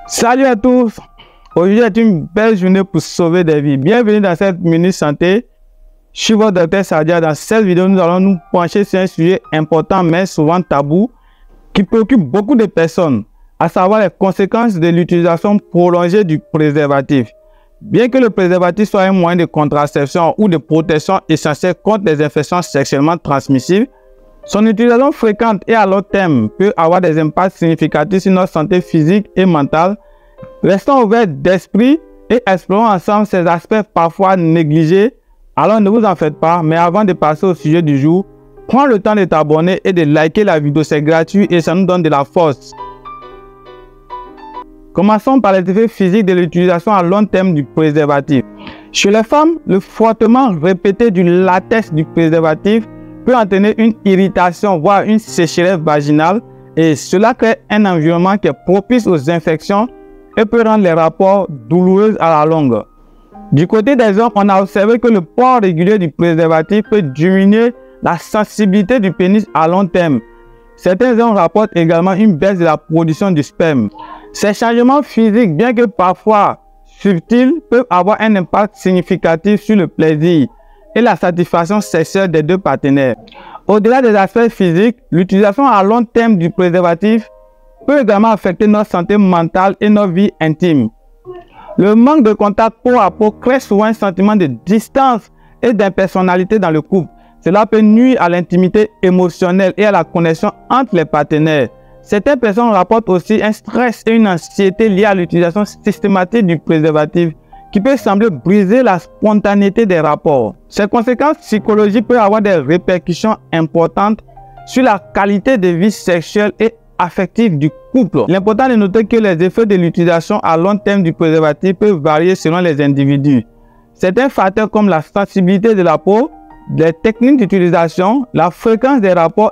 Salut à tous! Aujourd'hui est une belle journée pour sauver des vies. Bienvenue dans cette Minute Santé. Je suis votre docteur Sadia. Dans cette vidéo, nous allons nous pencher sur un sujet important mais souvent tabou qui préoccupe beaucoup de personnes, à savoir les conséquences de l'utilisation prolongée du préservatif. Bien que le préservatif soit un moyen de contraception ou de protection essentiel contre les infections sexuellement transmissibles, son utilisation fréquente et à long terme peut avoir des impacts significatifs sur notre santé physique et mentale. Restons ouverts d'esprit et explorons ensemble ces aspects parfois négligés. Alors ne vous en faites pas, mais avant de passer au sujet du jour, prends le temps de t'abonner et de liker la vidéo, c'est gratuit et ça nous donne de la force. Commençons par les effets physiques de l'utilisation à long terme du préservatif. Chez les femmes, le frottement répété du latex du préservatif peut entraîner une irritation, voire une sécheresse vaginale, et cela crée un environnement qui est propice aux infections et peut rendre les rapports douloureux à la longue. Du côté des hommes, on a observé que le port régulier du préservatif peut diminuer la sensibilité du pénis à long terme. Certains hommes rapportent également une baisse de la production du sperme. Ces changements physiques, bien que parfois subtils, peuvent avoir un impact significatif sur le plaisir et la satisfaction sexuelle des deux partenaires. Au-delà des aspects physiques, l'utilisation à long terme du préservatif peut également affecter notre santé mentale et notre vie intime. Le manque de contact peau à peau crée souvent un sentiment de distance et d'impersonnalité dans le couple. Cela peut nuire à l'intimité émotionnelle et à la connexion entre les partenaires. Certaines personnes rapportent aussi un stress et une anxiété liés à l'utilisation systématique du préservatif qui peut sembler briser la spontanéité des rapports. Ces conséquences psychologiques peuvent avoir des répercussions importantes sur la qualité de vie sexuelle et affective du couple. L'important est de noter que les effets de l'utilisation à long terme du préservatif peuvent varier selon les individus. Certains facteurs comme la sensibilité de la peau, les techniques d'utilisation, la fréquence des rapports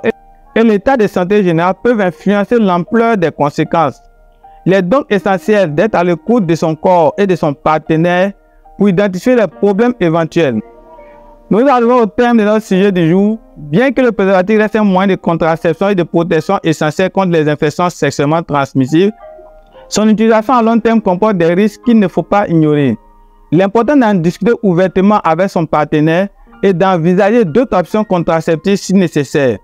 et l'état de santé général peuvent influencer l'ampleur des conséquences. Il est donc essentiel d'être à l'écoute de son corps et de son partenaire pour identifier les problèmes éventuels. Nous arrivons au terme de notre sujet du jour. Bien que le préservatif reste un moyen de contraception et de protection essentiel contre les infections sexuellement transmissibles, son utilisation à long terme comporte des risques qu'il ne faut pas ignorer. Il est important d'en discuter ouvertement avec son partenaire et d'envisager d'autres options contraceptives si nécessaire.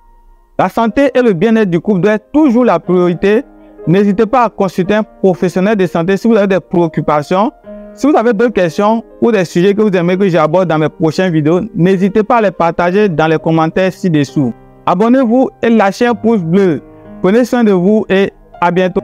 La santé et le bien-être du couple doivent être toujours la priorité. N'hésitez pas à consulter un professionnel de santé si vous avez des préoccupations. Si vous avez d'autres questions ou des sujets que vous aimez que j'aborde dans mes prochaines vidéos, n'hésitez pas à les partager dans les commentaires ci-dessous. Abonnez-vous et lâchez un pouce bleu. Prenez soin de vous et à bientôt.